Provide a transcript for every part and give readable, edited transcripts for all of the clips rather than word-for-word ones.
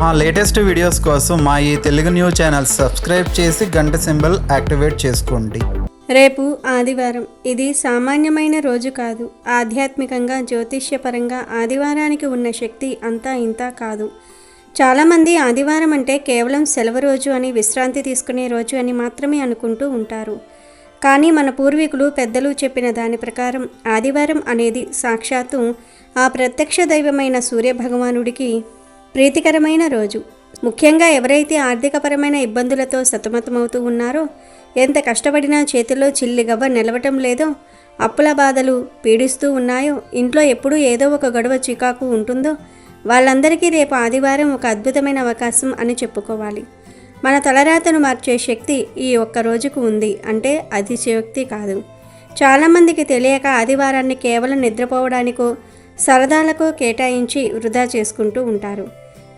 మా latest videos కోసం మా ఈ తెలుగు న్యూస్ ఛానల్ సబ్స్క్రైబ్ చేసి గంట సింబల్ యాక్టివేట్ చేసుకోండి. రేపు ఆదివారం. ఇది సామాన్యమైన రోజు కాదు. ఆధ్యాత్మికంగా జ్యోతిష్యపరంగా ఆదివారానికి ఉన్న శక్తి అంతా ఇంతా కాదు. చాలామంది ఆదివారం అంటే కేవలం సెలవు రోజు అని, విశ్రాంతి తీసుకునే రోజు అని మాత్రమే అనుకుంటూ ఉంటారు. కానీ మన పూర్వీకులు పెద్దలు చెప్పిన దాని ప్రకారం ఆదివారం అనేది సాక్షాత్తు ఆ ప్రత్యక్ష దైవమైన సూర్యభగవానుడికి ప్రీతికరమైన రోజు. ముఖ్యంగా ఎవరైతే ఆర్థికపరమైన ఇబ్బందులతో సతమతమవుతూ ఉన్నారో, ఎంత కష్టపడినా చేతిలో చిల్లిగవ్వ నిలవటం లేదో, అప్పుల బాధలు పీడిస్తూ ఉన్నాయో, ఇంట్లో ఎప్పుడూ ఏదో ఒక గొడవ చికాకు ఉంటుందో, వాళ్ళందరికీ రేపు ఆదివారం ఒక అద్భుతమైన అవకాశం అని చెప్పుకోవాలి. మన తలరాతను మార్చే శక్తి ఈ ఒక్క రోజుకు ఉంది అంటే అతిశయోక్తి కాదు. చాలామందికి తెలియక ఆదివారాన్ని కేవలం నిద్రపోవడానికో సరదాలకో కేటాయించి వృధా చేసుకుంటూ ఉంటారు.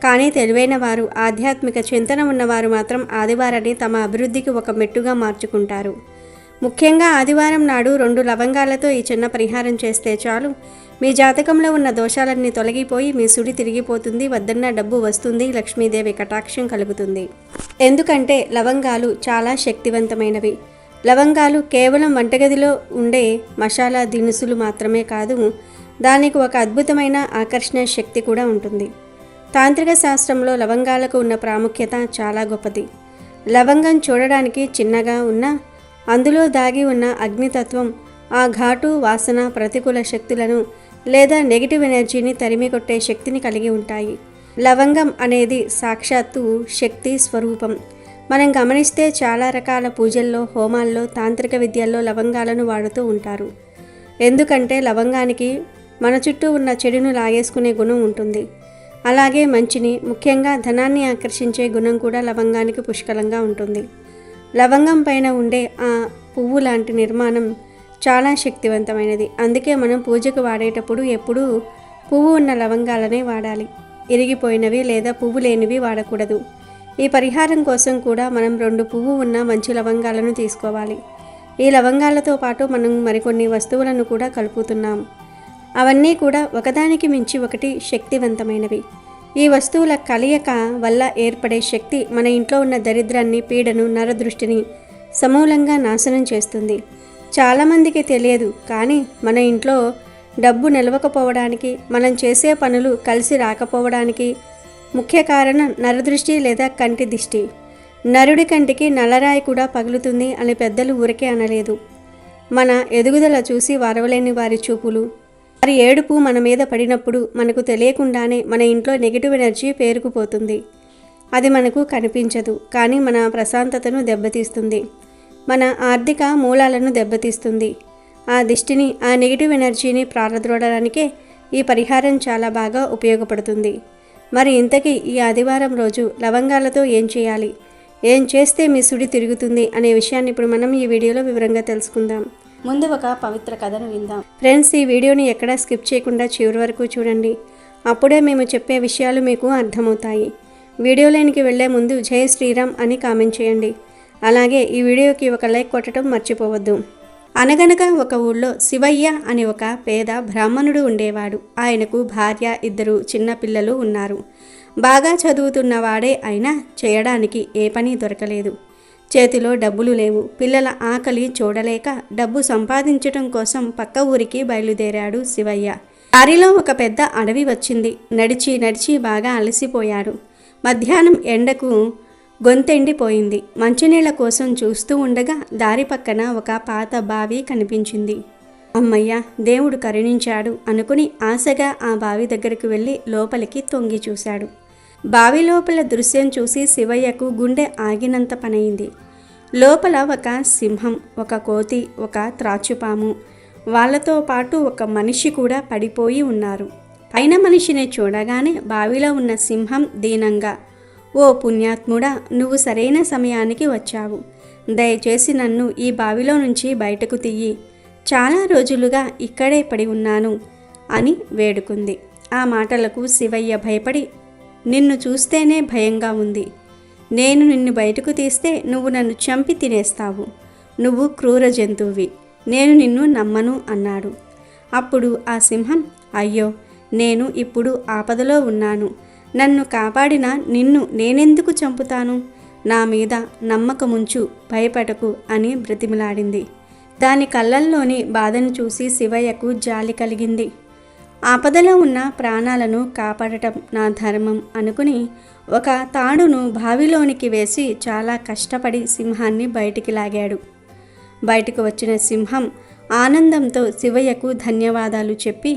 కానీ తెలివైన వారు, ఆధ్యాత్మిక చింతన ఉన్నవారు మాత్రం ఆదివారాన్ని తమ అభివృద్ధికి ఒక మెట్టుగా మార్చుకుంటారు. ముఖ్యంగా ఆదివారం నాడు 2 లవంగాలతో ఈ చిన్న పరిహారం చేస్తే చాలు. మీ జాతకంలో ఉన్న దోషాలన్నీ తొలగిపోయి మీ సుడి తిరిగిపోతుంది, వద్దన్న డబ్బు వస్తుంది, లక్ష్మీదేవి కటాక్షం కలుగుతుంది. ఎందుకంటే లవంగాలు చాలా శక్తివంతమైనవి. లవంగాలు కేవలం వంటగదిలో ఉండే మసాలా దినుసులు మాత్రమే కాదు, దానికి ఒక అద్భుతమైన ఆకర్షణ శక్తి కూడా ఉంటుంది. తాంత్రిక శాస్త్రంలో లవంగాలకు ఉన్న ప్రాముఖ్యత చాలా గొప్పది. లవంగం చూడడానికి చిన్నగా ఉన్నా అందులో దాగి ఉన్న అగ్నితత్వం ఆ ఘాటు వాసన ప్రతికూల శక్తులను లేదా నెగిటివ్ ఎనర్జీని తరిమి కొట్టే శక్తిని కలిగి ఉంటాయి. లవంగం అనేది సాక్షాత్తు శక్తి స్వరూపం. మనం గమనిస్తే చాలా రకాల పూజల్లో, హోమాల్లో, తాంత్రిక విద్యల్లో లవంగాలను వాడుతూ ఉంటారు. ఎందుకంటే లవంగానికి మన చుట్టూ ఉన్న చెడును లాగేసుకునే గుణం ఉంటుంది. అలాగే మంచిని, ముఖ్యంగా ధనాన్ని ఆకర్షించే గుణం కూడా లవంగానికి పుష్కలంగా ఉంటుంది. లవంగం పైన ఉండే ఆ పువ్వు లాంటి నిర్మాణం చాలా శక్తివంతమైనది. అందుకే మనం పూజకు వాడేటప్పుడు ఎప్పుడూ పువ్వు ఉన్న లవంగాలనే వాడాలి. ఇరిగిపోయినవి లేదా పువ్వు లేనివి వాడకూడదు. ఈ పరిహారం కోసం కూడా మనం 2 పువ్వు ఉన్న మంచి లవంగాలను తీసుకోవాలి. ఈ లవంగాలతో పాటు మనం మరికొన్ని వస్తువులను కూడా కలుపుతున్నాం. అవన్నీ కూడా ఒకదానికి మించి ఒకటి శక్తివంతమైనవి. ఈ వస్తువుల కలయిక వల్ల ఏర్పడే శక్తి మన ఇంట్లో ఉన్న దరిద్రాన్ని, పీడను, నరదృష్టిని సమూలంగా నాశనం చేస్తుంది. చాలామందికి తెలియదు, కానీ మన ఇంట్లో డబ్బు నిలవకపోవడానికి, మనం చేసే పనులు కలిసి రాకపోవడానికి ముఖ్య కారణం నరదృష్టి లేదా కంటి దిష్టి. నరుడి కంటికి నల్లరాయి కూడా పగులుతుంది అని పెద్దలు ఊరికే అనలేదు. మన ఎదుగుదల చూసి వారవలేని వారి చూపులు, వారి ఏడుపు మన మీద పడినప్పుడు మనకు తెలియకుండానే మన ఇంట్లో నెగిటివ్ ఎనర్జీ పేరుకుపోతుంది. అది మనకు కనిపించదు, కానీ మన ప్రశాంతతను దెబ్బతీస్తుంది, మన ఆర్థిక మూలాలను దెబ్బతీస్తుంది. ఆ దిష్టిని, ఆ నెగిటివ్ ఎనర్జీని ప్రారద్రోడడానికే ఈ పరిహారం చాలా బాగా ఉపయోగపడుతుంది. మరి ఇంతకీ ఈ ఆదివారం రోజు లవంగాలతో ఏం చేయాలి, ఏం చేస్తే మీ సుడి తిరుగుతుంది అనే విషయాన్ని ఇప్పుడు మనం ఈ వీడియోలో వివరంగా తెలుసుకుందాం. ముందు ఒక పవిత్ర కథను విందాం. ఫ్రెండ్స్, ఈ వీడియోని ఎక్కడా స్కిప్ చేయకుండా చివరి వరకు చూడండి. అప్పుడే మేము చెప్పే విషయాలు మీకు అర్థమవుతాయి. వీడియోలోనికి వెళ్లే ముందు జై శ్రీరామ్ అని కామెంట్ చేయండి. అలాగే ఈ వీడియోకి ఒక లైక్ కొట్టడం మర్చిపోవద్దు. అనగనగా ఒక ఊళ్ళో శివయ్య అని ఒక పేద బ్రాహ్మణుడు ఉండేవాడు. ఆయనకు భార్య, 2 చిన్న పిల్లలు ఉన్నారు. బాగా చదువుతున్న వాడే అయినా చేయడానికి ఏ పని దొరకలేదు. చేతిలో డబ్బులు లేవు. పిల్లల ఆకలి చూడలేక డబ్బు సంపాదించటం కోసం పక్క ఊరికి బయలుదేరాడు శివయ్య. దారిలో ఒక పెద్ద అడవి వచ్చింది. నడిచి నడిచి బాగా అలసిపోయాడు. మధ్యాహ్నం ఎండకు గొంతెండిపోయింది. మంచినీళ్ల కోసం చూస్తూ ఉండగా దారి పక్కన ఒక పాత బావి కనిపించింది. అమ్మయ్య, దేవుడు కరుణించాడు అనుకుని ఆశగా ఆ బావి దగ్గరకు వెళ్ళి లోపలికి తొంగి చూశాడు. బావి లోపల దృశ్యం చూసి శివయ్యకు గుండె ఆగినంత పనైంది. లోపల ఒక సింహం, ఒక కోతి, ఒక త్రాచుపాము, వాళ్ళతో పాటు ఒక మనిషి కూడా పడిపోయి ఉన్నారు. పైన మనిషిని చూడగానే బావిలో ఉన్న సింహం దీనంగా, ఓ పుణ్యాత్ముడా, నువ్వు సరైన సమయానికి వచ్చావు. దయచేసి నన్ను ఈ బావిలో నుంచి బయటకు తీయి. చాలా రోజులుగా ఇక్కడే పడి ఉన్నాను అని వేడుకుంది. ఆ మాటలకు శివయ్య భయపడి, నిన్ను చూస్తేనే భయంగా ఉంది. నేను నిన్ను బయటకు తీస్తే నువ్వు నన్ను చంపి తినేస్తావు. నువ్వు క్రూర జంతువువి. నేను నిన్ను నమ్మను అన్నాడు. అప్పుడు ఆ సింహం, అయ్యో, నేను ఇప్పుడు ఆపదలో ఉన్నాను. నన్ను కాపాడిన నిన్ను నేనెందుకు చంపుతాను? నా మీద నమ్మకముంచు, భయపడకు అని బ్రతిమిలాడింది. దాని కళ్ళల్లోని బాధను చూసి శివయ్యకు జాలి కలిగింది. ఆపదలో ఉన్న ప్రాణాలను కాపాడటం నా ధర్మం అనుకుని ఒక తాడును బావిలోనికి వేసి చాలా కష్టపడి సింహాన్ని బయటికి లాగాడు. బయటకు వచ్చిన సింహం ఆనందంతో శివయ్యకు ధన్యవాదాలు చెప్పి,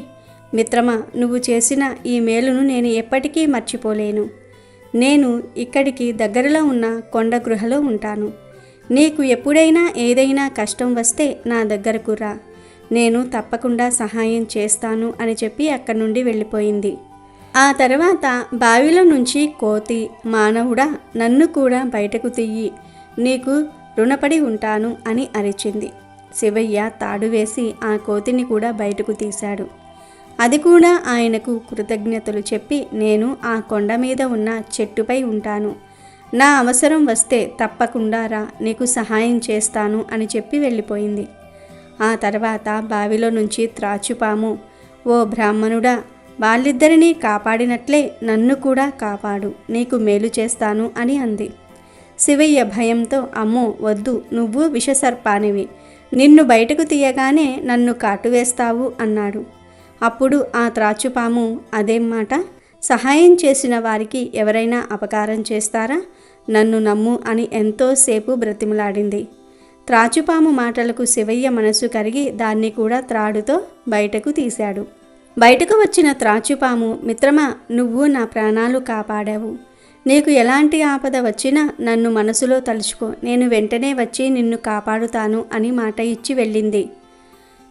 మిత్రమా, నువ్వు చేసిన ఈ మేలును నేను ఎప్పటికీ మర్చిపోలేను. నేను ఇక్కడికి దగ్గరలో ఉన్న కొండ గృహలో ఉంటాను. నీకు ఎప్పుడైనా ఏదైనా కష్టం వస్తే నా దగ్గరకు రా, నేను తప్పకుండా సహాయం చేస్తాను అని చెప్పి అక్కడి నుండి వెళ్ళిపోయింది. ఆ తర్వాత బావిలో నుంచి కోతి, మానవుడా, నన్ను కూడా బయటకు తీయి, నీకు రుణపడి ఉంటాను అని అరిచింది. శివయ్య తాడు వేసి ఆ కోతిని కూడా బయటకు తీశాడు. అది కూడా ఆయనకు కృతజ్ఞతలు చెప్పి, నేను ఆ కొండ మీద ఉన్న చెట్టుపై ఉంటాను, నా అవసరం వస్తే తప్పకుండా రా, నీకు సహాయం చేస్తాను అని చెప్పి వెళ్ళిపోయింది. ఆ తర్వాత బావిలో నుంచి త్రాచుపాము, ఓ బ్రాహ్మణుడా, వాళ్ళిద్దరినీ కాపాడినట్లే నన్ను కూడా కాపాడు, నీకు మేలు చేస్తాను అని అంది. శివయ్య భయంతో, అమ్మో వద్దు, నువ్వు విషసర్పానివి, నిన్ను బయటకు తీయగానే నన్ను కాటువేస్తావు అన్నాడు. అప్పుడు ఆ త్రాచుపాము, అదేం మాట, సహాయం చేసిన వారికి ఎవరైనా అపకారం చేస్తారా? నన్ను నమ్ము అని ఎంతోసేపు బ్రతిమలాడింది. త్రాచుపాము మాటలకు శివయ్య మనసు కరిగి దాన్ని కూడా త్రాడుతో బయటకు తీశాడు. బయటకు వచ్చిన త్రాచుపాము, మిత్రమా, నువ్వు నా ప్రాణాలు కాపాడావు, నీకు ఎలాంటి ఆపద వచ్చినా నన్ను మనసులో తలుచుకో, నేను వెంటనే వచ్చి నిన్ను కాపాడుతాను అని మాట ఇచ్చి వెళ్ళింది.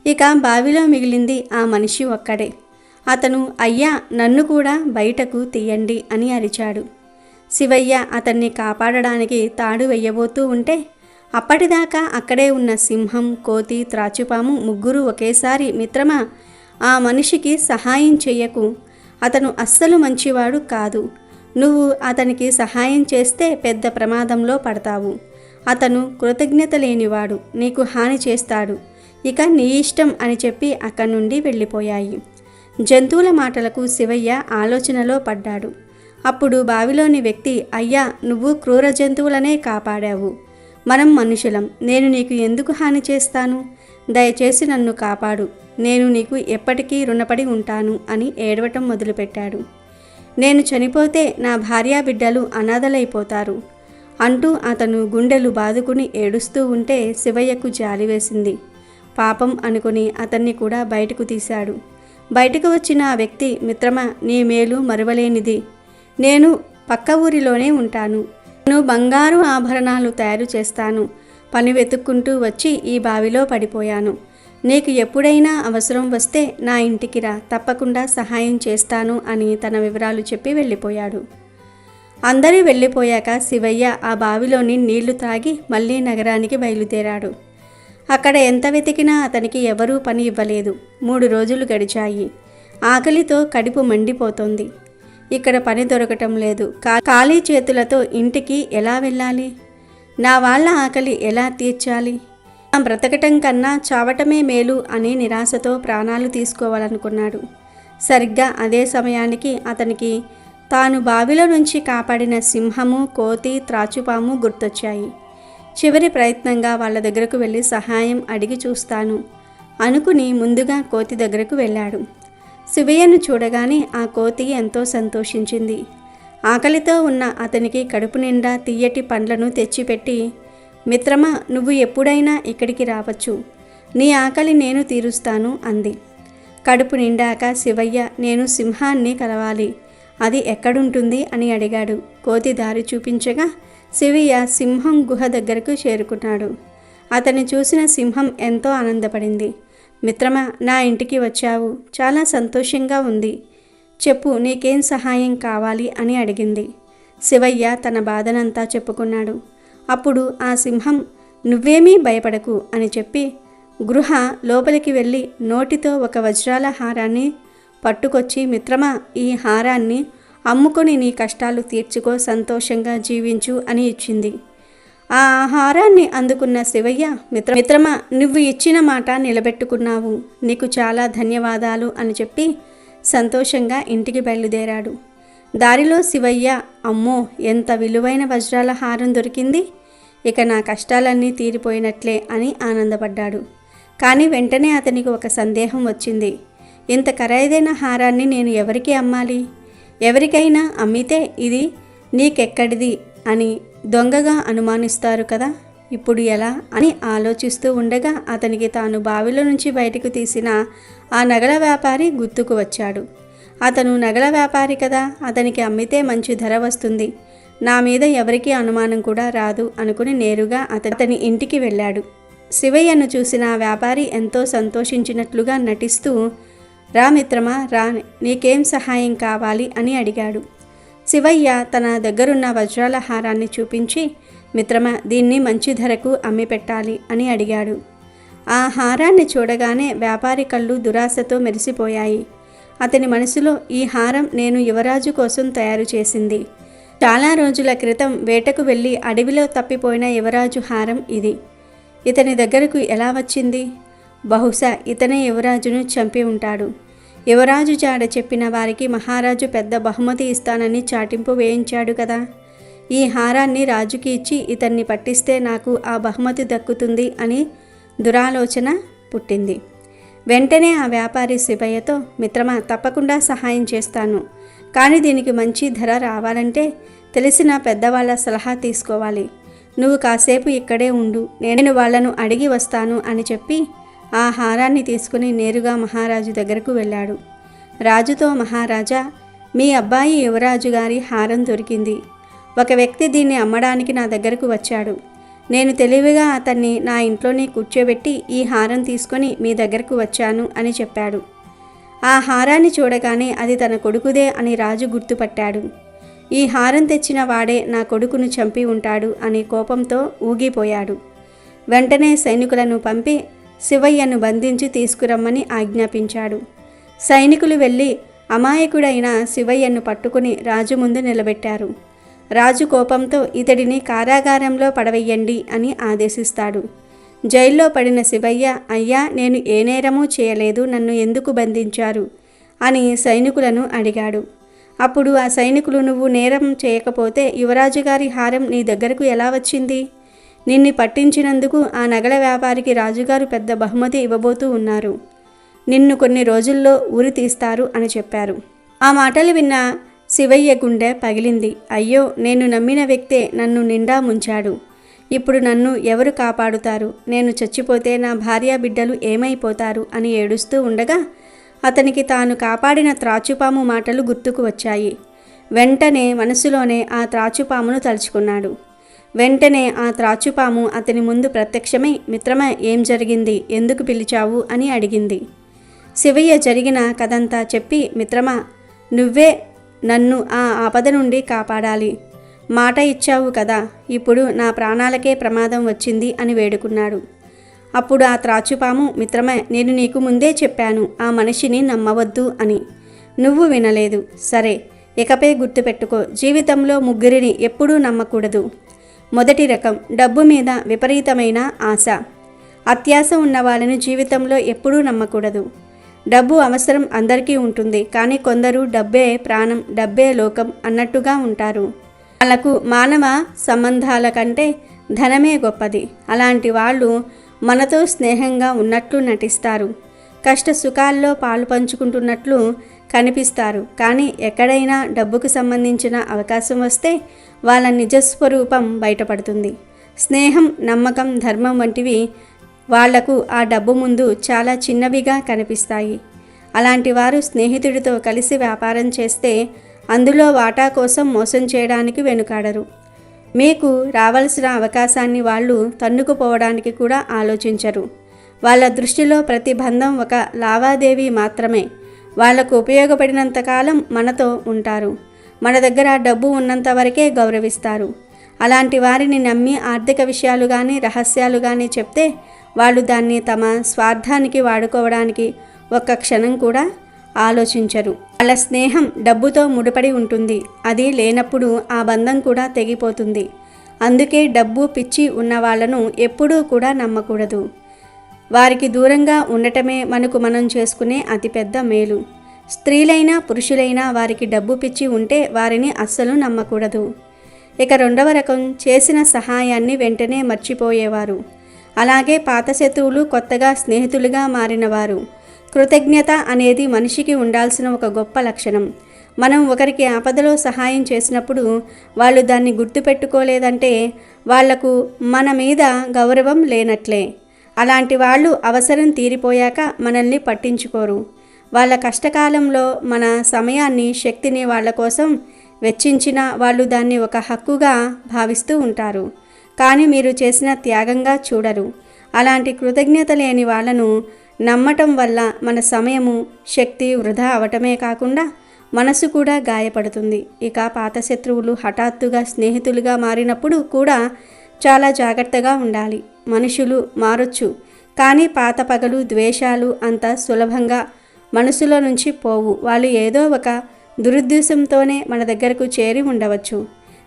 ఇక బావిలో మిగిలింది ఆ మనిషి ఒక్కడే. అతను, అయ్యా, నన్ను కూడా బయటకు తీయండి అని అరిచాడు. శివయ్య అతన్ని కాపాడడానికి తాడు వెయ్యబోతూ ఉంటే అప్పటిదాకా అక్కడే ఉన్న సింహం, కోతి, త్రాచుపాము ముగ్గురు ఒకేసారి, మిత్రమా, ఆ మనిషికి సహాయం చెయ్యకు, అతను అస్సలు మంచివాడు కాదు, నువ్వు అతనికి సహాయం చేస్తే పెద్ద ప్రమాదంలో పడతావు, అతను కృతజ్ఞత లేనివాడు, నీకు హాని చేస్తాడు, ఇక నీ ఇష్టం అని చెప్పి అక్కడి నుండి వెళ్ళిపోయాయి. జంతువుల మాటలకు శివయ్య ఆలోచనలో పడ్డాడు. అప్పుడు బావిలోని వ్యక్తి, అయ్యా, నువ్వు క్రూర జంతువులనే కాపాడావు, మనం మనుషులం, నేను నీకు ఎందుకు హాని చేస్తాను, దయచేసి నన్ను కాపాడు, నేను నీకు ఎప్పటికీ రుణపడి ఉంటాను అని ఏడవటం మొదలుపెట్టాడు. నేను చనిపోతే నా భార్యాబిడ్డలు అనాథలైపోతారు అంటూ అతను గుండెలు బాదుకుని ఏడుస్తూ ఉంటే శివయ్యకు జాలి వేసింది. పాపం అనుకుని అతన్ని కూడా బయటకు తీశాడు. బయటకు వచ్చిన ఆ వ్యక్తి, మిత్రమా, నీ మేలు మరువలేనిది, నేను పక్క ఊరిలోనే ఉంటాను, నేను బంగారు ఆభరణాలు తయారు చేస్తాను, పని వెతుక్కుంటూ వచ్చి ఈ బావిలో పడిపోయాను, నీకు ఎప్పుడైనా అవసరం వస్తే నా ఇంటికి రా, తప్పకుండా సహాయం చేస్తాను అని తన వివరాలు చెప్పి వెళ్ళిపోయాడు. అందరూ వెళ్ళిపోయాక శివయ్య ఆ బావిలోని నీళ్లు తాగి మళ్ళీ నగరానికి బయలుదేరాడు. అక్కడ ఎంత వెతికినా అతనికి ఎవరూ పని ఇవ్వలేదు. 3 రోజులు గడిచాయి. ఆకలితో కడుపు మండిపోతోంది. ఇక్కడ పని దొరకటం లేదు. ఖాళీ చేతులతో ఇంటికి ఎలా వెళ్ళాలి? నా వాళ్ళ ఆకలి ఎలా తీర్చాలి? బ్రతకటం కన్నా చావటమే మేలు అని నిరాశతో ప్రాణాలు తీసుకోవాలనుకున్నాడు. సరిగ్గా అదే సమయానికి అతనికి తాను బావిలో నుంచి కాపాడిన సింహము, కోతి, త్రాచుపాము గుర్తొచ్చాయి. చివరి ప్రయత్నంగా వాళ్ళ దగ్గరకు వెళ్ళి సహాయం అడిగి చూస్తాను అనుకుని ముందుగా కోతి దగ్గరకు వెళ్ళాడు. శివయ్యను చూడగానే ఆ కోతి ఎంతో సంతోషించింది. ఆకలితో ఉన్న అతనికి కడుపు నిండా తియ్యటి పండ్లను తెచ్చిపెట్టి, మిత్రమా, నువ్వు ఎప్పుడైనా ఇక్కడికి రావచ్చు, నీ ఆకలి నేను తీరుస్తాను అంది. కడుపు నిండాక శివయ్య, నేను సింహాన్ని కలవాలి, అది ఎక్కడుంటుంది అని అడిగాడు. కోతి దారి చూపించగా శివయ్య సింహం గుహ దగ్గరకు చేరుకున్నాడు. అతన్ని చూసిన సింహం ఎంతో ఆనందపడింది. మిత్రమా, నా ఇంటికి వచ్చావు, చాలా సంతోషంగా ఉంది, చెప్పు, నీకేం సహాయం కావాలి అని అడిగింది. శివయ్య తన బాధనంతా చెప్పుకున్నాడు. అప్పుడు ఆ సింహం, నువ్వేమీ భయపడకు అని చెప్పి గృహ లోపలికి వెళ్ళి నోటితో ఒక వజ్రాల హారాన్ని పట్టుకొచ్చి, మిత్రమా, ఈ హారాన్ని అమ్ముకొని నీ కష్టాలు తీర్చుకో, సంతోషంగా జీవించు అని ఇచ్చింది. ఆ హారాన్ని అందుకున్న శివయ్య, మిత్రమా, నువ్వు ఇచ్చిన మాట నిలబెట్టుకున్నావు, నీకు చాలా ధన్యవాదాలు అని చెప్పి సంతోషంగా ఇంటికి బయలుదేరాడు. దారిలో శివయ్య, అమ్మో ఎంత విలువైన వజ్రాల హారం దొరికింది, ఇక నా కష్టాలన్నీ తీరిపోయినట్లే అని ఆనందపడ్డాడు. కానీ వెంటనే అతనికి ఒక సందేహం వచ్చింది. ఇంత ఖరీదైన హారాన్ని నేను ఎవరికి అమ్మాలి? ఎవరికైనా అమ్మితే ఇది నీకెక్కడిది అని దొంగగా అనుమానిస్తారు కదా, ఇప్పుడు ఎలా అని ఆలోచిస్తూ ఉండగా అతనికి తాను బావిలో నుంచి బయటకు తీసిన ఆ నగల వ్యాపారి గుర్తుకు వచ్చాడు. అతను నగల వ్యాపారి కదా, అతనికి అమ్మితే మంచి ధర వస్తుంది, నా మీద ఎవరికీ అనుమానం కూడా రాదు అనుకుని నేరుగా అతని ఇంటికి వెళ్ళాడు. శివయ్యను చూసిన ఆ వ్యాపారి ఎంతో సంతోషించినట్లుగా నటిస్తూ, రా మిత్రమా రా, నీకేం సహాయం కావాలి అని అడిగాడు. శివయ్య తన దగ్గరున్న వజ్రాల హారాన్ని చూపించి, మిత్రమా దీన్ని మంచి ధరకు అమ్మి పెట్టాలి అని అడిగాడు. ఆ హారాన్ని చూడగానే వ్యాపారి కళ్ళు దురాశతో మెరిసిపోయాయి. అతని మనసులో, ఈ హారం నేను యువరాజు కోసం తయారు చేసింది. చాలా రోజుల క్రితం వేటకు వెళ్ళి అడవిలో తప్పిపోయిన యువరాజు హారం ఇది. ఇతని దగ్గరకు ఎలా వచ్చింది? బహుశా ఇతనే యువరాజును చంపి ఉంటాడు. యువరాజు జాడ చెప్పిన వారికి మహారాజు పెద్ద బహుమతి ఇస్తానని చాటింపు వేయించాడు కదా. ఈ హారాన్ని రాజుకి ఇచ్చి ఇతన్ని పట్టిస్తే నాకు ఆ బహుమతి దక్కుతుంది అని దురాలోచన పుట్టింది. వెంటనే ఆ వ్యాపారి శివయ్యతో, మిత్రమా తప్పకుండా సహాయం చేస్తాను, కానీ దీనికి మంచి ధర రావాలంటే తెలిసిన పెద్దవాళ్ళ సలహా తీసుకోవాలి. నువ్వు కాసేపు ఇక్కడే ఉండు, నేను వాళ్ళను అడిగి వస్తాను అని చెప్పి ఆ హారాన్ని తీసుకుని నేరుగా మహారాజు దగ్గరకు వెళ్ళాడు. రాజుతో, మహారాజా, మీ అబ్బాయి యువరాజు గారి హారం దొరికింది. ఒక వ్యక్తి దీన్ని అమ్మడానికి నా దగ్గరకు వచ్చాడు. నేను తెలివిగా అతన్ని నా ఇంట్లోనే కూర్చోబెట్టి ఈ హారం తీసుకొని మీ దగ్గరకు వచ్చాను అని చెప్పాడు. ఆ హారాన్ని చూడగానే అది తన కొడుకుదే అని రాజు గుర్తుపట్టాడు. ఈ హారం తెచ్చిన వాడే నా కొడుకును చంపి ఉంటాడు అని కోపంతో ఊగిపోయాడు. వెంటనే సైనికులను పంపి శివయ్యను బంధించి తీసుకురమ్మని ఆజ్ఞాపించాడు. సైనికులు వెళ్ళి అమాయకుడైన శివయ్యను పట్టుకుని రాజు ముందు నిలబెట్టారు. రాజు కోపంతో ఇతడిని కారాగారంలో పడవేయండి అని ఆదేశిస్తాడు. జైల్లో పడిన శివయ్య, అయ్యా నేను ఏ నేరమూ చేయలేదు, నన్ను ఎందుకు బంధించారు అని సైనికులను అడిగాడు. అప్పుడు ఆ సైనికులు, నువ్వు నేరం చేయకపోతే యువరాజు గారి హారం నీ దగ్గరకు ఎలా వచ్చింది? నిన్ను పట్టించినందుకు ఆ నగల వ్యాపారికి రాజుగారు పెద్ద బహుమతి ఇవ్వబోతూ ఉన్నారు. నిన్ను కొన్ని రోజుల్లో ఉరి తీస్తారు అని చెప్పారు. ఆ మాటలు విన్న శివయ్య గుండె పగిలింది. అయ్యో, నేను నమ్మిన వ్యక్తే నన్ను నిండా ముంచాడు. ఇప్పుడు నన్ను ఎవరు కాపాడుతారు? నేను చచ్చిపోతే నా భార్య బిడ్డలు ఏమైపోతారు అని ఏడుస్తూ ఉండగా అతనికి తాను కాపాడిన త్రాచుపాము మాటలు గుర్తుకు వచ్చాయి. వెంటనే మనసులోనే ఆ త్రాచుపామును తలుచుకున్నాడు. వెంటనే ఆ త్రాచుపాము అతని ముందు ప్రత్యక్షమై, మిత్రమా ఏం జరిగింది, ఎందుకు పిలిచావు అని అడిగింది. శివయ్య జరిగిన కథంతా చెప్పి, మిత్రమా నువ్వే నన్ను ఆ ఆపద నుండి కాపాడాలి, మాట ఇచ్చావు కదా, ఇప్పుడు నా ప్రాణాలకే ప్రమాదం వచ్చింది అని వేడుకున్నాడు. అప్పుడు ఆ త్రాచుపాము, మిత్రమా నేను నీకు ముందే చెప్పాను ఆ మనిషిని నమ్మవద్దు అని, నువ్వు వినలేదు. సరే, ఇకపై గుర్తుపెట్టుకో, జీవితంలో ముగ్గురిని ఎప్పుడూ నమ్మకూడదు. మొదటి రకం, డబ్బు మీద విపరీతమైన ఆశ. అత్యాశ ఉన్న వాళ్ళని జీవితంలో ఎప్పుడూ నమ్మకూడదు. డబ్బు అవసరం అందరికీ ఉంటుంది, కానీ కొందరు డబ్బే ప్రాణం, డబ్బే లోకం అన్నట్టుగా ఉంటారు. వాళ్ళకు మానవ సంబంధాల కంటే ధనమే గొప్పది. అలాంటి వాళ్ళు మనతో స్నేహంగా ఉన్నట్లు నటిస్తారు, కష్ట సుఖాల్లో పాలు పంచుకుంటున్నట్లు కనిపిస్తారు. కానీ ఎక్కడైనా డబ్బుకు సంబంధించిన అవకాశం వస్తే వాళ్ళ నిజస్వరూపం బయటపడుతుంది. స్నేహం, నమ్మకం, ధర్మం వంటివి వాళ్లకు ఆ డబ్బు ముందు చాలా చిన్నవిగా కనిపిస్తాయి. అలాంటి వారు స్నేహితుడితో కలిసి వ్యాపారం చేస్తే అందులో వాటా కోసం మోసం చేయడానికి వెనుకాడరు. మీకు రావాల్సిన అవకాశాన్ని వాళ్ళు తన్నుకుపోవడానికి కూడా ఆలోచించరు. వాళ్ళ దృష్టిలో ప్రతి బంధం ఒక లావాదేవీ మాత్రమే. వాళ్లకు ఉపయోగపడినంతకాలం మనతో ఉంటారు, మన దగ్గర డబ్బు ఉన్నంత వరకే గౌరవిస్తారు. అలాంటి వారిని నమ్మి ఆర్థిక విషయాలు కానీ రహస్యాలు కానీ చెప్తే వాళ్ళు దాన్ని తమ స్వార్థానికి వాడుకోవడానికి ఒక్క క్షణం కూడా ఆలోచించరు. వాళ్ళ స్నేహం డబ్బుతో ముడిపడి ఉంటుంది. అది లేనప్పుడు ఆ బంధం కూడా తెగిపోతుంది. అందుకే డబ్బు పిచ్చి ఉన్న వాళ్ళను ఎప్పుడూ కూడా నమ్మకూడదు. వారికి దూరంగా ఉండటమే మనకు మనం చేసుకునే అతిపెద్ద మేలు. స్త్రీలైనా పురుషులైనా వారికి డబ్బు పిచ్చి ఉంటే వారిని అస్సలు నమ్మకూడదు. ఇక రెండవ రకం చేసిన సహాయాన్ని వెంటనే మర్చిపోయేవారు. అలాగే పాత శత్రువులు కొత్తగా స్నేహితులుగా మారినవారు. కృతజ్ఞత అనేది మనిషికి ఉండాల్సిన ఒక గొప్ప లక్షణం. మనం ఒకరికి ఆపదలో సహాయం చేసినప్పుడు వాళ్ళు దాన్ని గుర్తుపెట్టుకోలేదంటే వాళ్లకు మన మీద గౌరవం లేనట్లే. అలాంటి వాళ్ళు అవసరం తీరిపోయాక మనల్ని పట్టించుకోరు. వాళ్ళ కష్టకాలంలో మన సమయాన్ని, శక్తిని వాళ్ళ కోసం వెచ్చించినా వాళ్ళు దాన్ని ఒక హక్కుగా భావిస్తూ ఉంటారు. కానీ మీరు చేసిన త్యాగంగా చూడరు. అలాంటి కృతజ్ఞత లేని వాళ్ళను నమ్మటం వల్ల మన సమయము, శక్తి వృధా అవటమే కాకుండా మనసు కూడా గాయపడుతుంది. ఇక పాత శత్రువులు హఠాత్తుగా స్నేహితులుగా మారినప్పుడు కూడా చాలా జాగ్రత్తగా ఉండాలి. మనుషులు మారొచ్చు, కానీ పాత పగలు, ద్వేషాలు అంత సులభంగా మనసులో నుంచి పోవు. వాళ్ళు ఏదో ఒక దురుద్దేశంతోనే మన దగ్గరకు చేరి ఉండవచ్చు.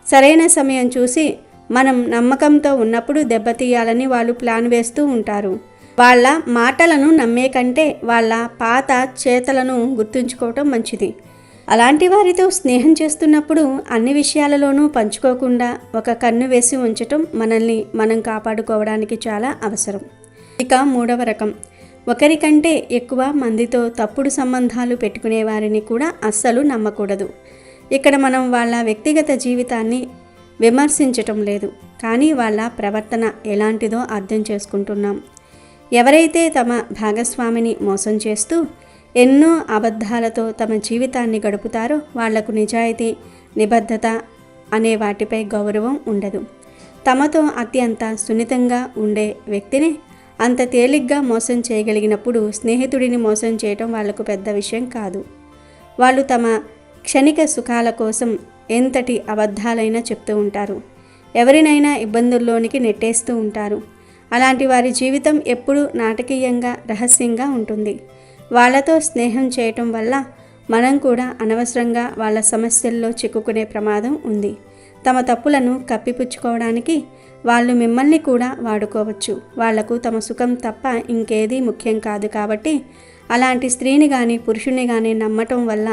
సరైన సమయం చూసి మనం నమ్మకంతో ఉన్నప్పుడు దెబ్బతీయాలని వాళ్ళు ప్లాన్ వేస్తూ ఉంటారు. వాళ్ళ మాటలను నమ్మే కంటే వాళ్ళ పాత చేతలను గుర్తుంచుకోవటం మంచిది. అలాంటి వారితో స్నేహం చేస్తున్నప్పుడు అన్ని విషయాలలోనూ పంచుకోకుండా ఒక కన్ను వేసి ఉంచటం మనల్ని మనం కాపాడుకోవడానికి చాలా అవసరం. ఇక మూడవ రకం, ఒకరికంటే ఎక్కువ మందితో తప్పుడు సంబంధాలు పెట్టుకునే వారిని కూడా అస్సలు నమ్మకూడదు. ఇక్కడ మనం వాళ్ళ వ్యక్తిగత జీవితాన్ని విమర్శించటం లేదు, కానీ వాళ్ళ ప్రవర్తన ఎలాంటిదో అర్థం చేసుకుంటున్నాం. ఎవరైతే తమ భాగస్వామిని మోసం చేస్తూ ఎన్నో అబద్ధాలతో తమ జీవితాన్ని గడుపుతారో వాళ్లకు నిజాయితీ, నిబద్ధత అనే వాటిపై గౌరవం ఉండదు. తమతో అత్యంత సున్నితంగా ఉండే వ్యక్తిని అంత తేలిగ్గా మోసం చేయగలిగినప్పుడు స్నేహితుడిని మోసం చేయటం వాళ్లకు పెద్ద విషయం కాదు. వాళ్ళు తమ క్షణిక సుఖాల కోసం ఎంతటి అబద్ధాలైనా చెప్తూ ఉంటారు. ఎవరినైనా ఇబ్బందుల్లోనికి నెట్టేస్తూ ఉంటారు. అలాంటి వారి జీవితం ఎప్పుడూ నాటకీయంగా, రహస్యంగా ఉంటుంది. వాళ్ళతో స్నేహం చేయటం వల్ల మనం కూడా అనవసరంగా వాళ్ళ సమస్యల్లో చిక్కుకునే ప్రమాదం ఉంది. తమ తప్పులను కప్పిపుచ్చుకోవడానికి వాళ్ళు మిమ్మల్ని కూడా వాడుకోవచ్చు. వాళ్లకు తమ సుఖం తప్ప ఇంకేదీ ముఖ్యం కాదు. కాబట్టి అలాంటి స్త్రీని కానీ పురుషుని కానీ నమ్మటం వల్ల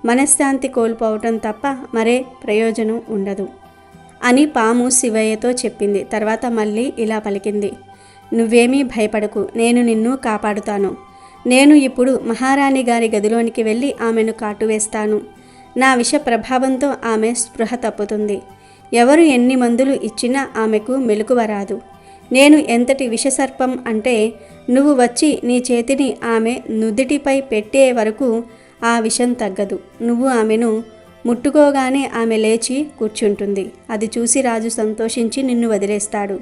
మనశ్శాంతి కోల్పోవటం తప్ప మరే ప్రయోజనం ఉండదు అని పాము శివయ్యతో చెప్పింది. తర్వాత మళ్ళీ ఇలా పలికింది, నువ్వేమీ భయపడకు, నేను నిన్ను కాపాడుతాను. నేను ఇప్పుడు మహారాణి గారి గదిలోనికి వెళ్ళి ఆమెను కాటువేస్తాను. నా విష ప్రభావంతో ఆమె స్పృహ తప్పుతుంది. ఎవరు ఎన్ని మందులు ఇచ్చినా ఆమెకు మెలకువ రాదు. నేను ఎంతటి విషసర్పం అంటే నువ్వు వచ్చి నీ చేతిని ఆమె నుదిటిపై పెట్టే వరకు ఆ విషం తగ్గదు. నువ్వు ఆమెను ముట్టుకోగానే ఆమె లేచి కూర్చుంటుంది. అది చూసి రాజు సంతోషించి నిన్ను వదిలేస్తాడు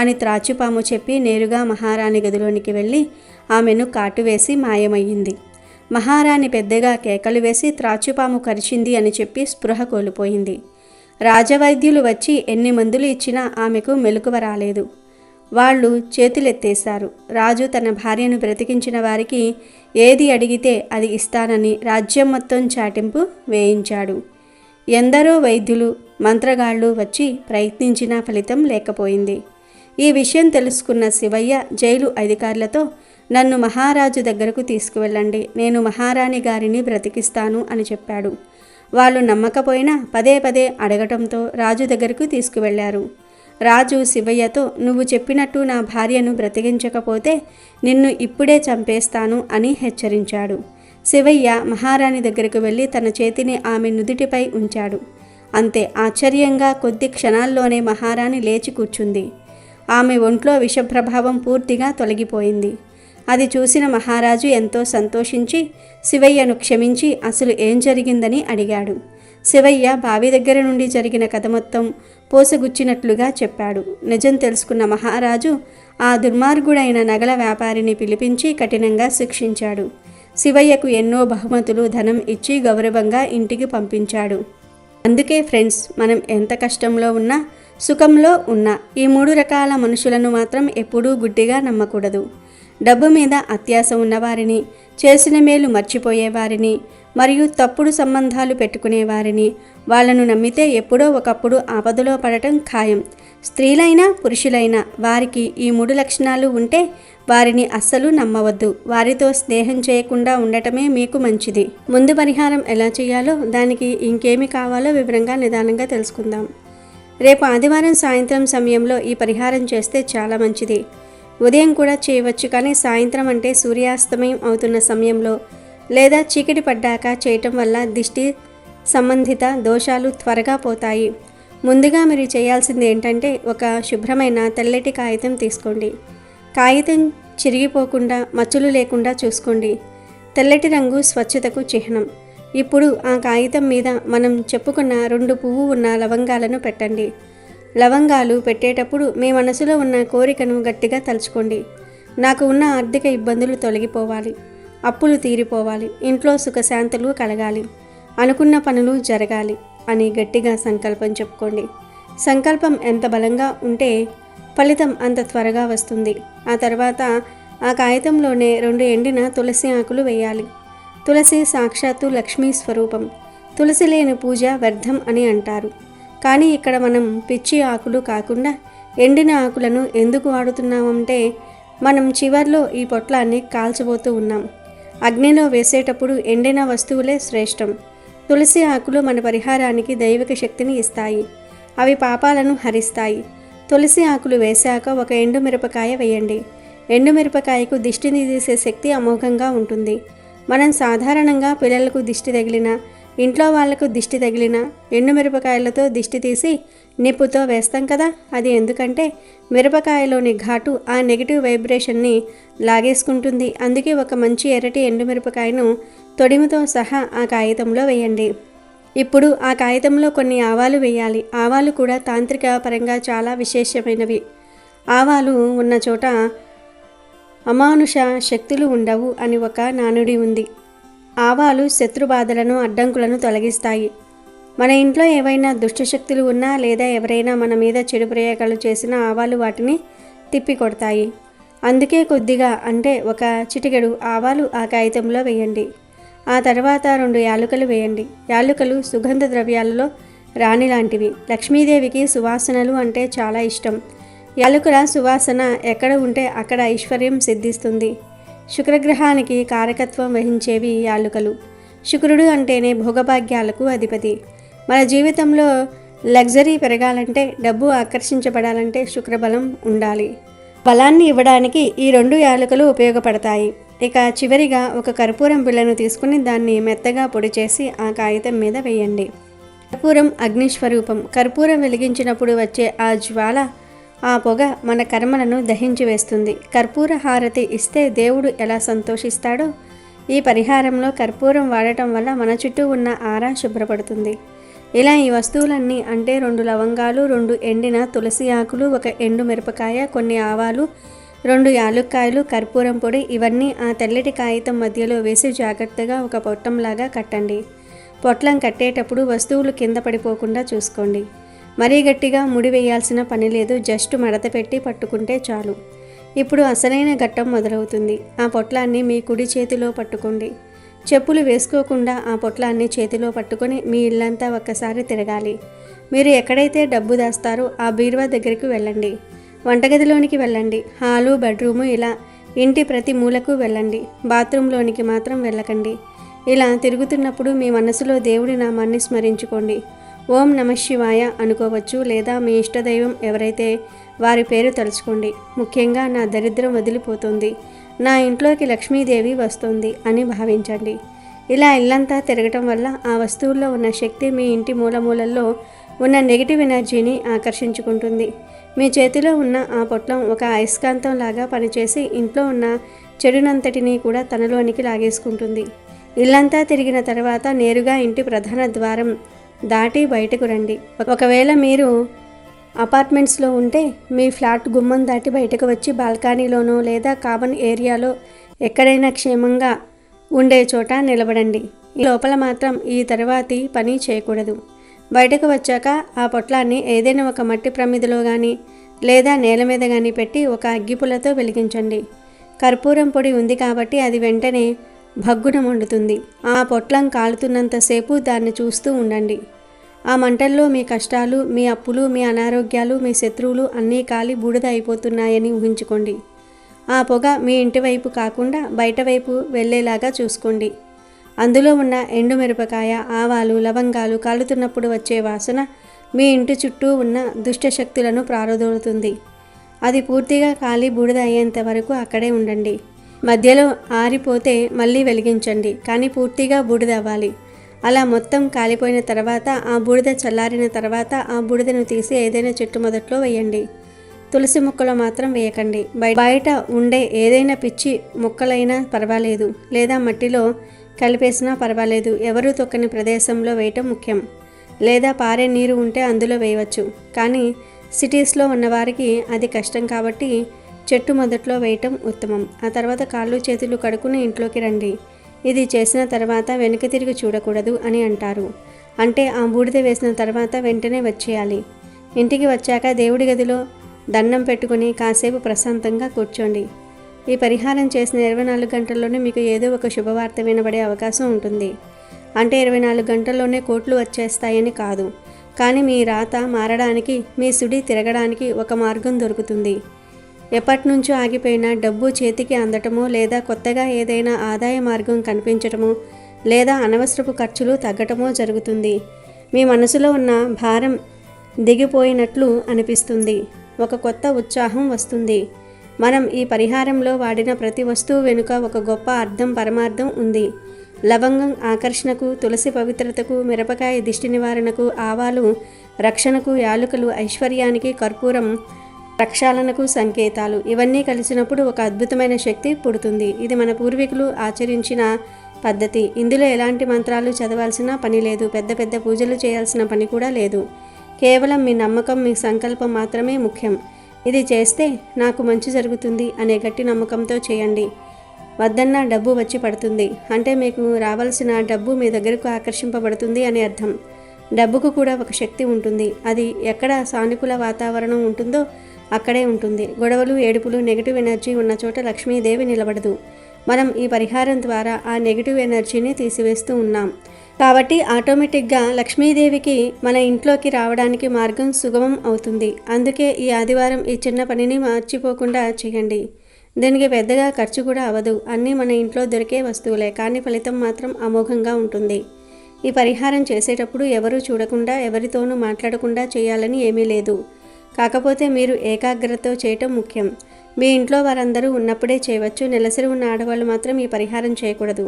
అని త్రాచుపాము చెప్పి నేరుగా మహారాణి గదిలోనికి వెళ్ళి ఆమెను కాటువేసి మాయమయ్యింది. మహారాణి పెద్దగా కేకలు వేసి త్రాచుపాము కరిచింది అని చెప్పి స్పృహ కోల్పోయింది. రాజవైద్యులు వచ్చి ఎన్ని మందులు ఇచ్చినా ఆమెకు మెలకువ రాలేదు. వాళ్ళు చేతులెత్తేశారు. రాజు తన భార్యను బ్రతికించిన వారికి ఏది అడిగితే అది ఇస్తానని రాజ్యం మొత్తం చాటింపు వేయించాడు. ఎందరో వైద్యులు, మంత్రగాళ్ళు వచ్చి ప్రయత్నించినా ఫలితం లేకపోయింది. ఈ విషయం తెలుసుకున్న శివయ్య జైలు అధికారులతో నన్ను మహారాజు దగ్గరకు తీసుకువెళ్ళండి, నేను మహారాణి గారిని బ్రతికిస్తాను అని చెప్పాడు. వాళ్ళు నమ్మకపోయినా పదే పదే అడగటంతో రాజు దగ్గరకు తీసుకువెళ్లారు. రాజు శివయ్యతో నువ్వు చెప్పినట్టు నా భార్యను బ్రతికించకపోతే నిన్ను ఇప్పుడే చంపేస్తాను అని హెచ్చరించాడు. శివయ్య మహారాణి దగ్గరకు వెళ్ళి తన చేతిని ఆమె నుదిటిపై ఉంచాడు. అంతే, ఆశ్చర్యంగా కొద్ది క్షణాల్లోనే మహారాణి లేచి కూర్చుంది. ఆమె ఒంట్లో విషప్రభావం పూర్తిగా తొలగిపోయింది. అది చూసిన మహారాజు ఎంతో సంతోషించి శివయ్యను క్షమించి అసలు ఏం జరిగిందని అడిగాడు. శివయ్య బావి దగ్గర నుండి జరిగిన కథ మొత్తం పోసగుచ్చినట్లుగా చెప్పాడు. నిజం తెలుసుకున్న మహారాజు ఆ దుర్మార్గుడైన నగల వ్యాపారిని పిలిపించి కఠినంగా శిక్షించాడు. శివయ్యకు ఎన్నో బహుమతులు, ధనం ఇచ్చి గౌరవంగా ఇంటికి పంపించాడు. అందుకే ఫ్రెండ్స్, మనం ఎంత కష్టంలో ఉన్నా, సుఖంలో ఉన్నా ఈ 3 రకాల మనుషులను మాత్రం ఎప్పుడూ గుడ్డిగా నమ్మకూడదు. డబ్బు మీద అత్యాశ ఉన్నవారిని, చేసిన మేలు మర్చిపోయేవారిని, మరియు తప్పుడు సంబంధాలు పెట్టుకునేవారిని, వాళ్లను నమ్మితే ఎప్పుడో ఒకప్పుడు ఆపదలో పడటం ఖాయం. స్త్రీలైనా పురుషులైనా వారికి ఈ 3 లక్షణాలు ఉంటే వారిని అస్సలు నమ్మవద్దు. వారితో స్నేహం చేయకుండా ఉండటమే మీకు మంచిది. ముందు పరిహారం ఎలా చేయాలో, దానికి ఇంకేమి కావాలో వివరంగా నిదానంగా తెలుసుకుందాం. రేపు ఆదివారం సాయంత్రం సమయంలో ఈ పరిహారం చేస్తే చాలా మంచిది. ఉదయం కూడా చేయవచ్చు, కానీ సాయంత్రం అంటే సూర్యాస్తమయం అవుతున్న సమయంలో లేదా చీకటి పడ్డాక చేయటం వల్ల దిష్టి సంబంధిత దోషాలు త్వరగా పోతాయి. ముందుగా మీరు చేయాల్సింది ఏంటంటే, ఒక శుభ్రమైన తెల్లటి కాగితం తీసుకోండి. కాగితం చిరిగిపోకుండా, మచ్చలు లేకుండా చూసుకోండి. తెల్లటి రంగు స్వచ్ఛతకు చిహ్నం. ఇప్పుడు ఆ కాగితం మీద మనం చెప్పుకున్న 2 పువ్వు ఉన్న లవంగాలను పెట్టండి. లవంగాలు పెట్టేటప్పుడు మీ మనసులో ఉన్న కోరికను గట్టిగా తలుచుకోండి. నాకు ఉన్న ఆర్థిక ఇబ్బందులు తొలగిపోవాలి, అప్పులు తీరిపోవాలి, ఇంట్లో సుఖశాంతులు కలగాలి, అనుకున్న పనులు జరగాలి అని గట్టిగా సంకల్పం చెప్పుకోండి. సంకల్పం ఎంత బలంగా ఉంటే ఫలితం అంత త్వరగా వస్తుంది. ఆ తర్వాత ఆ కాగితంలోనే 2 ఎండిన తులసి ఆకులు వేయాలి. తులసి సాక్షాత్తు లక్ష్మీ స్వరూపం. తులసి లేని పూజ వ్యర్థం అని అంటారు. కానీ ఇక్కడ మనం పిచ్చి ఆకులు కాకుండా ఎండిన ఆకులను ఎందుకు వాడుతున్నామంటే, మనం చివర్లో ఈ పొట్లాన్ని కాల్చబోతూ ఉన్నాం. అగ్నిలో వేసేటప్పుడు ఎండిన వస్తువులే శ్రేష్టం. తులసి ఆకులు మన పరిహారానికి దైవిక శక్తిని ఇస్తాయి. అవి పాపాలను హరిస్తాయి. తులసి ఆకులు వేశాక ఒక ఎండుమిరపకాయ వేయండి. ఎండుమిరపకాయకు దిష్టిని తీసే శక్తి అమోఘంగా ఉంటుంది. మనం సాధారణంగా పిల్లలకు దిష్టి తగిలిన, ఇంట్లో వాళ్లకు దిష్టి తగిలిన ఎండుమిరపకాయలతో దిష్టి తీసి నిప్పుతో వేస్తాం కదా. అది ఎందుకంటే మిరపకాయలోని ఘాటు ఆ నెగిటివ్ వైబ్రేషన్ని లాగేసుకుంటుంది. అందుకే ఒక మంచి ఎర్రటి ఎండుమిరపకాయను తొడిమితో సహా ఆ కాగితంలో వేయండి. ఇప్పుడు ఆ కాగితంలో కొన్ని ఆవాలు వేయాలి. ఆవాలు కూడా తాంత్రిక పరంగా చాలా విశేషమైనవి. ఆవాలు ఉన్న చోట అమానుష శక్తులు ఉండవు అని ఒక నానుడి ఉంది. ఆవాలు శత్రుబాధలను, అడ్డంకులను తొలగిస్తాయి. మన ఇంట్లో ఏవైనా దుష్టశక్తులు ఉన్నా లేదా ఎవరైనా మన మీద చెడు ప్రయోగాలు చేసినా ఆవాలు వాటిని తిప్పికొడతాయి. అందుకే కొద్దిగా, అంటే ఒక చిటికెడు ఆవాలు ఆ కాగితంలో వేయండి. ఆ తర్వాత 2 యాలుకలు వేయండి. యాలుకలు సుగంధ ద్రవ్యాలలో రాణి లాంటివి. లక్ష్మీదేవికి సువాసనలు అంటే చాలా ఇష్టం. యాలుకల సువాసన ఎక్కడ ఉంటే అక్కడ ఐశ్వర్యం సిద్ధిస్తుంది. శుక్రగ్రహానికి కారకత్వం వహించేవి యాలుకలు. శుక్రుడు అంటేనే భోగభాగ్యాలకు అధిపతి. మన జీవితంలో లగ్జరీ పెరగాలంటే, డబ్బు ఆకర్షించబడాలంటే శుక్రబలం ఉండాలి. బలాన్ని ఇవ్వడానికి ఈ 2 యాలుకలు ఉపయోగపడతాయి. ఇక చివరిగా ఒక కర్పూరం బిళ్ళను తీసుకుని దాన్ని మెత్తగా పొడి చేసి ఆ కాగితం మీద వేయండి. కర్పూరం అగ్నిస్వరూపం. కర్పూరం వెలిగించినప్పుడు వచ్చే ఆ జ్వాల, ఆ పొగ మన కర్మలను దహించి వేస్తుంది. కర్పూర హారతి ఇస్తే దేవుడు ఎలా సంతోషిస్తాడో, ఈ పరిహారంలో కర్పూరం వాడటం వల్ల మన చుట్టూ ఉన్న ఆరా శుభ్రపడుతుంది. ఇలా ఈ వస్తువులన్నీ, అంటే 2 లవంగాలు, 2 ఎండిన తులసి ఆకులు, 1 ఎండు మిరపకాయ, కొన్ని ఆవాలు, 2 యాలుక్కాయలు, కర్పూరం పొడి, ఇవన్నీ ఆ తెల్లటి కాగితం మధ్యలో వేసి జాగ్రత్తగా ఒక పొట్టంలాగా కట్టండి. పొట్లం కట్టేటప్పుడు వస్తువులు కింద పడిపోకుండా చూసుకోండి. మరీ గట్టిగా ముడి వేయాల్సిన పని లేదు. జస్ట్ మడత పెట్టి పట్టుకుంటే చాలు. ఇప్పుడు అసలైన ఘట్టం మొదలవుతుంది. ఆ పొట్లాన్ని మీ కుడి చేతిలో పట్టుకోండి. చెప్పులు వేసుకోకుండా ఆ పొట్లాన్ని చేతిలో పట్టుకొని మీ ఇల్లంతా ఒక్కసారి తిరగాలి. మీరు ఎక్కడైతే డబ్బు దాస్తారో ఆ బీరువా దగ్గరికి వెళ్ళండి. వంటగదిలోనికి వెళ్ళండి. హాలు, బెడ్రూము, ఇలా ఇంటి ప్రతి మూలకు వెళ్ళండి. బాత్రూంలోనికి మాత్రం వెళ్ళకండి. ఇలా తిరుగుతున్నప్పుడు మీ మనసులో దేవుడి నామాన్ని స్మరించుకోండి. ఓం నమః శివాయ అనుకోవచ్చు, లేదా మీ ఇష్టదైవం ఎవరైతే వారి పేరు తలుచుకోండి. ముఖ్యంగా నా దరిద్రం వదిలిపోతుంది, నా ఇంట్లోకి లక్ష్మీదేవి వస్తుంది అని భావించండి. ఇలా ఇల్లంతా తిరగటం వల్ల ఆ వస్తువుల్లో ఉన్న శక్తి మీ ఇంటి మూలమూలల్లో ఉన్న నెగిటివ్ ఎనర్జీని ఆకర్షించుకుంటుంది. మీ చేతిలో ఉన్న ఆ పొట్లం ఒక అయస్కాంతం లాగా పనిచేసి ఇంట్లో ఉన్న చెడునంతటినీ కూడా తనలోనికి లాగేసుకుంటుంది. ఇల్లంతా తిరిగిన తర్వాత నేరుగా ఇంటి ప్రధాన ద్వారం దాటి బయటకు రండి. ఒకవేళ మీరు అపార్ట్మెంట్స్లో ఉంటే మీ ఫ్లాట్ గుమ్మం దాటి బయటకు వచ్చి బాల్కనీలోనో లేదా కామన్ ఏరియాలో ఎక్కడైనా క్షేమంగా ఉండే చోట నిలబడండి. లోపల మాత్రం ఈ తర్వాతి పని చేయకూడదు. బయటకు వచ్చాక ఆ పొట్లాన్ని ఏదైనా ఒక మట్టి ప్రమిదలో కానీ లేదా నేల మీద కానీ పెట్టి ఒక అగ్గిపుల్లతో వెలిగించండి. కర్పూరం పొడి ఉంది కాబట్టి అది వెంటనే భగ్గున మండుతుంది. ఆ పొట్లం కాలుతున్నంతసేపు దాన్ని చూస్తూ ఉండండి. ఆ మంటల్లో మీ కష్టాలు, మీ అప్పులు, మీ అనారోగ్యాలు, మీ శత్రువులు అన్నీ కాలి బూడిద అయిపోతున్నాయని ఊహించుకోండి. ఆ పొగ మీ ఇంటి వైపు కాకుండా బయట వైపు వెళ్ళేలాగా చూసుకోండి. అందులో ఉన్న ఎండు మిరపకాయ, ఆవాలు, లవంగాలు కాలుతున్నప్పుడు వచ్చే వాసన మీ ఇంటి చుట్టూ ఉన్న దుష్ట శక్తులను ప్రారదోలుతుంది. అది పూర్తిగా కాలి బూడిద అయ్యేంత వరకు అక్కడే ఉండండి. మధ్యలో ఆరిపోతే మళ్ళీ వెలిగించండి, కానీ పూర్తిగా బూడిద అవ్వాలి. అలా మొత్తం కాలిపోయిన తర్వాత, ఆ బూడిద చల్లారిన తర్వాత ఆ బూడిదను తీసి ఏదైనా చెట్టు మొదట్లో వేయండి. తులసి మొక్కలో మాత్రం వేయకండి. బయట ఉండే ఏదైనా పిచ్చి మొక్కలైనా పర్వాలేదు, లేదా మట్టిలో కలిపేసినా పర్వాలేదు. ఎవరూ తొక్కని ప్రదేశంలో వేయటం ముఖ్యం. లేదా పారే నీరు ఉంటే అందులో వేయవచ్చు. కానీ సిటీస్లో ఉన్నవారికి అది కష్టం కాబట్టి చెట్టు మొదట్లో వేయటం ఉత్తమం. ఆ తర్వాత కాళ్ళు చేతులు కడుక్కుని ఇంట్లోకి రండి. ఇది చేసిన తర్వాత వెనక్కి తిరిగి చూడకూడదు అని అంటారు. అంటే ఆ బూడిద వేసిన తర్వాత వెంటనే వచ్చేయాలి. ఇంటికి వచ్చాక దేవుడి గదిలో దండం పెట్టుకుని కాసేపు ప్రశాంతంగా కూర్చోండి. ఈ పరిహారం చేసిన 24 గంటల్లోనే మీకు ఏదో ఒక శుభవార్త వినబడే అవకాశం ఉంటుంది. అంటే 24 గంటల్లోనే కోట్లు వచ్చేస్తాయని కాదు, కానీ మీ రాత మారడానికి, మీ సుడి తిరగడానికి ఒక మార్గం దొరుకుతుంది. ఎప్పటినుంచో ఆగిపోయిన డబ్బు చేతికి అందటమో, లేదా కొత్తగా ఏదైనా ఆదాయ మార్గం కనిపించటమో, లేదా అనవసరపు ఖర్చులు తగ్గటమో జరుగుతుంది. మీ మనసులో ఉన్న భారం దిగిపోయినట్లు అనిపిస్తుంది. ఒక కొత్త ఉత్సాహం వస్తుంది. మనం ఈ పరిహారంలో వాడిన ప్రతి వస్తువు వెనుక ఒక గొప్ప అర్థం, పరమార్థం ఉంది. లవంగం ఆకర్షణకు, తులసి పవిత్రతకు, మిరపకాయ దిష్టి నివారణకు, ఆవాలు రక్షణకు, యాలుకలు ఐశ్వర్యానికి, కర్పూరం ప్రక్షాళనకు సంకేతాలు. ఇవన్నీ కలిసినప్పుడు ఒక అద్భుతమైన శక్తి పుడుతుంది. ఇది మన పూర్వీకులు ఆచరించిన పద్ధతి. ఇందులో ఎలాంటి మంత్రాలు చదవాల్సిన పని లేదు, పెద్ద పెద్ద పూజలు చేయాల్సిన పని కూడా లేదు. కేవలం మీ నమ్మకం, మీ సంకల్పం మాత్రమే ముఖ్యం. ఇది చేస్తే నాకు మంచి జరుగుతుంది అనే గట్టి నమ్మకంతో చేయండి. వద్దన్నా డబ్బు వచ్చి పడుతుంది. అంటే మీకు రావాల్సిన డబ్బు మీ దగ్గరకు ఆకర్షింపబడుతుంది అని అర్థం. డబ్బుకు కూడా ఒక శక్తి ఉంటుంది. అది ఎక్కడ సానుకూల వాతావరణం ఉంటుందో అక్కడే ఉంటుంది. గొడవలు, ఏడుపులు, నెగిటివ్ ఎనర్జీ ఉన్న చోట లక్ష్మీదేవి నిలబడదు. మనం ఈ పరిహారం ద్వారా ఆ నెగిటివ్ ఎనర్జీని తీసివేస్తూ ఉన్నాం. కాబట్టి ఆటోమేటిక్గా లక్ష్మీదేవికి మన ఇంట్లోకి రావడానికి మార్గం సుగమం అవుతుంది. అందుకే ఈ ఆదివారం ఈ చిన్న పనిని మర్చిపోకుండా చేయండి. దీనికి పెద్దగా ఖర్చు కూడా అవ్వదు. అన్నీ మన ఇంట్లో దొరికే వస్తువులే, కానీ ఫలితం మాత్రం అమోఘంగా ఉంటుంది. ఈ పరిహారం చేసేటప్పుడు ఎవరూ చూడకుండా, ఎవరితోనూ మాట్లాడకుండా చేయాలని ఏమీ లేదు. కాకపోతే మీరు ఏకాగ్రతతో చేయటం ముఖ్యం. మీ ఇంట్లో వారందరూ ఉన్నప్పుడే చేయవచ్చు. నెలసరి ఉన్న ఆడవాళ్ళు మాత్రం ఈ పరిహారం చేయకూడదు.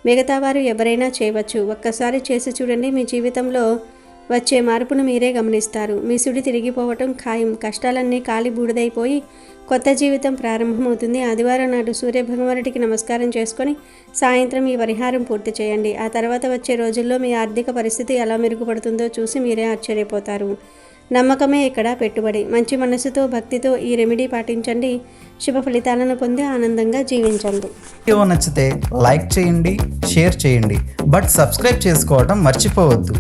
మిగతా వారు ఎవరైనా చేయవచ్చు. ఒక్కసారి చేసి చూడండి. మీ జీవితంలో వచ్చే మార్పును మీరే గమనిస్తారు. మీ సుడి తిరిగిపోవటం ఖాయం. కష్టాలన్నీ కాలి బూడిదైపోయి కొత్త జీవితం ప్రారంభమవుతుంది. ఆదివారం నాడు సూర్యభగవానుడికి నమస్కారం చేసుకొని సాయంత్రం ఈ పరిహారం పూర్తి చేయండి. ఆ తర్వాత వచ్చే రోజుల్లో మీ ఆర్థిక పరిస్థితి ఎలా మెరుగుపడుతుందో చూసి మీరే ఆశ్చర్యపోతారు. నమ్మకమే ఇక్కడ పెట్టుబడి. మంచి మనసుతో, భక్తితో ఈ రెమెడీ పాటించండి. శుభ ఫలితాలను పొంది ఆనందంగా జీవించండి. వీడియో నచ్చితే లైక్ చేయండి, షేర్ చేయండి, బట్ సబ్స్క్రైబ్ చేసుకోవడం మర్చిపోవద్దు.